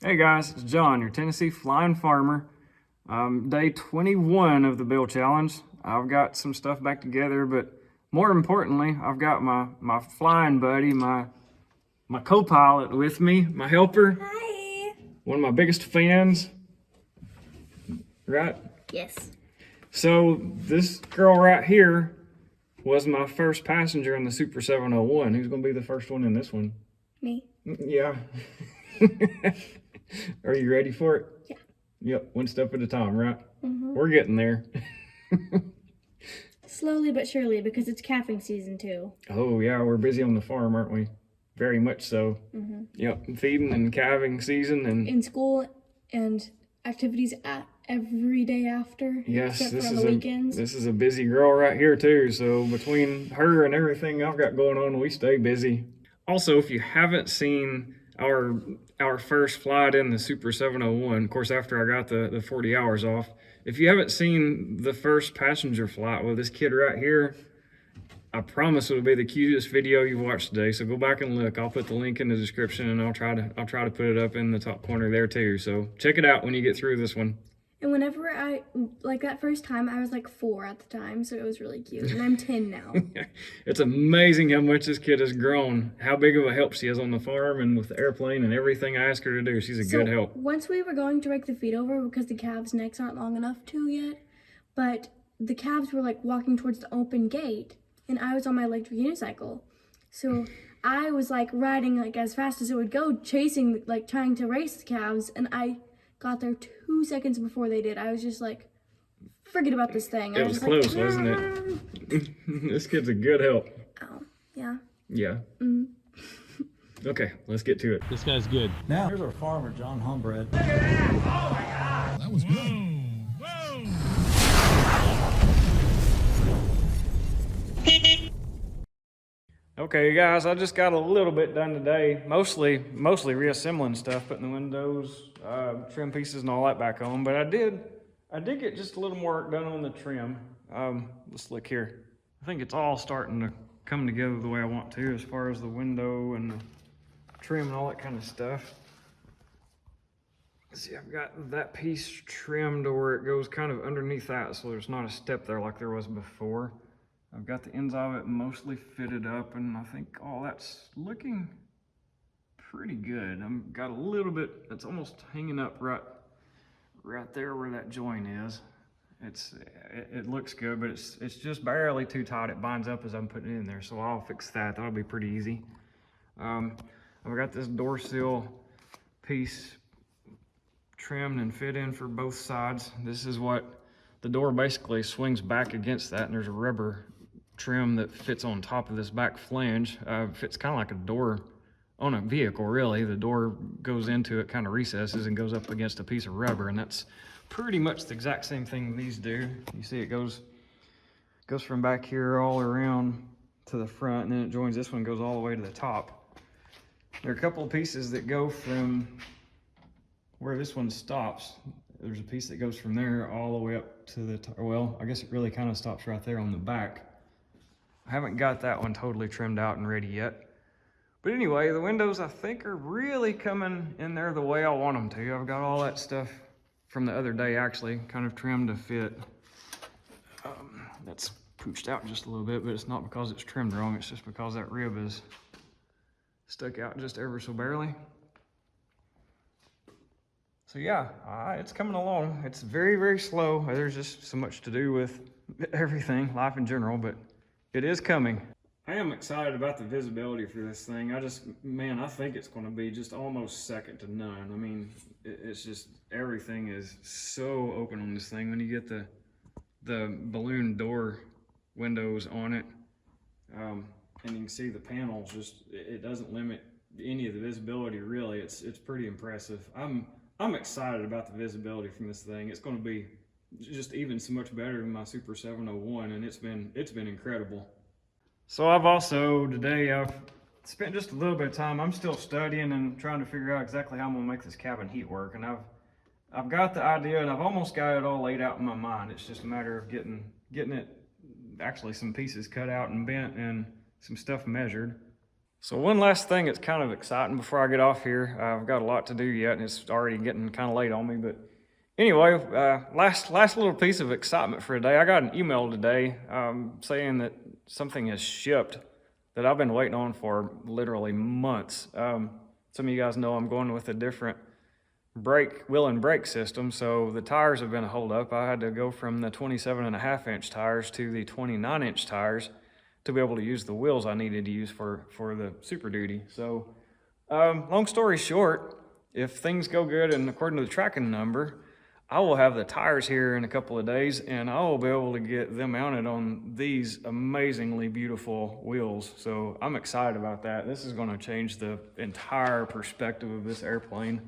Hey guys, it's John, your Tennessee Flying Farmer. Day 21 of the build challenge. I've got some stuff back together, but more importantly, I've got my flying buddy, my co-pilot with me, my helper. Hi. One of my biggest fans, right? Yes. So this girl right here was my first passenger in the Super 701. Who's gonna be the first one in this one? Me. Yeah. Are you ready for it? Yeah. Yep, one step at a time, right? Mm-hmm. We're getting there. Slowly but surely, because it's calving season too. Oh yeah, we're busy on the farm, aren't we? Very much so. Mm-hmm. Yep, feeding and calving season and in school and activities every day after. yes, except for on the weekends. This is a busy girl right here too. So between her and everything I've got going on, we stay busy. Also, if you haven't seen our first flight in the Super 701, of course after I got the 40 hours off, if you haven't seen the first passenger flight with this kid right here, I promise it'll be the cutest video you've watched today. So go back and look. I'll put the link in the description, and I'll try to put it up in the top corner there too. So check it out when you get through this one. And whenever I, like that first time, I was like 4 at the time, so it was really cute. And I'm 10 now. It's amazing how much this kid has grown, how big of a help she is on the farm and with the airplane and everything I ask her to do. She's a good help. Once we were going to rake the feed over because the calves' necks aren't long enough to yet, but the calves were like walking towards the open gate, and I was on my electric unicycle. So I was like riding like as fast as it would go, chasing, like trying to race the calves, and I got there 2 seconds before they did. I was just like, forget about this thing. It was close, wasn't it? This kid's a good help. Oh, yeah. Yeah. Mm-hmm. Okay, let's get to it. This guy's good. Now, here's our farmer, John Humbred. Look at that! Oh my God! That was good. Okay, guys, I just got a little bit done today. Mostly reassembling stuff, putting the windows, trim pieces, and all that back on. But I did get just a little more work done on the trim. Let's look here. I think it's all starting to come together the way I want to, as far as the window and the trim and all that kind of stuff. See, I've got that piece trimmed to where it goes kind of underneath that, so there's not a step there like there was before. I've got the ends of it mostly fitted up, and I think all that's looking pretty good. I've got a little bit that's almost hanging up right there where that joint is. It looks good, but it's just barely too tight. It binds up as I'm putting it in there, so I'll fix that. That'll be pretty easy. I've got this door sill piece trimmed and fit in for both sides. This is what the door basically swings back against that, and there's a rubber trim that fits on top of this back flange. Fits kind of like a door on a vehicle, really. The door goes into it, kind of recesses and goes up against a piece of rubber, and that's pretty much the exact same thing these do. You see it goes from back here all around to the front, and then it joins this one, goes all the way to the top. There are a couple of pieces that go from where this one stops. There's a piece that goes from there all the way up to the top. Well, I guess it really kind of stops right there on the back. I haven't got that one totally trimmed out and ready yet. But anyway, the windows I think are really coming in there the way I want them to. I've got all that stuff from the other day actually kind of trimmed to fit. That's pooched out just a little bit, but it's not because it's trimmed wrong. It's just because that rib is stuck out just ever so barely. So yeah, it's coming along. It's very, very slow. There's just so much to do with everything, life in general, but it is coming. I am excited about the visibility for this thing. I think it's going to be just almost second to none. I mean, it's just, everything is so open on this thing. When you get the balloon door windows on it, and you can see the panels, it doesn't limit any of the visibility really. It's pretty impressive. I'm excited about the visibility from this thing. It's going to be just even so much better than my Super 701, and it's been incredible. So I've spent just a little bit of time. I'm still studying and trying to figure out exactly how I'm gonna make this cabin heat work, and I've got the idea, and I've almost got it all laid out in my mind. It's just a matter of getting it, actually some pieces cut out and bent and some stuff measured. So one last thing that's kind of exciting before I get off here. I've got a lot to do yet, and it's already getting kind of late on me. But anyway, last little piece of excitement for today. I got an email today saying that something has shipped that I've been waiting on for literally months. Some of you guys know I'm going with a different wheel and brake system, so the tires have been a holdup. I had to go from the 27.5-inch tires to the 29-inch tires to be able to use the wheels I needed to use for the Super Duty. So long story short, if things go good and according to the tracking number, I will have the tires here in a couple of days, and I will be able to get them mounted on these amazingly beautiful wheels. So I'm excited about that. This is going to change the entire perspective of this airplane,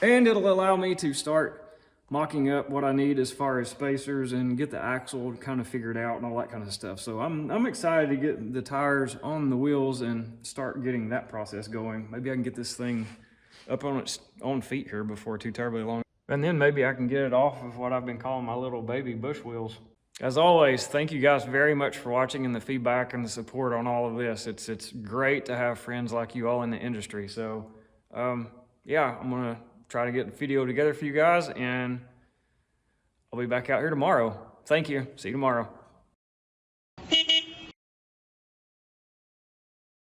and it'll allow me to start mocking up what I need as far as spacers and get the axle kind of figured out and all that kind of stuff. So I'm excited to get the tires on the wheels and start getting that process going. Maybe I can get this thing up on its own feet here before too terribly long. And then maybe I can get it off of what I've been calling my little baby bush wheels. As always, thank you guys very much for watching and the feedback and the support on all of this. It's great to have friends like you all in the industry. So yeah, I'm gonna try to get a video together for you guys, and I'll be back out here tomorrow. Thank you. See you tomorrow.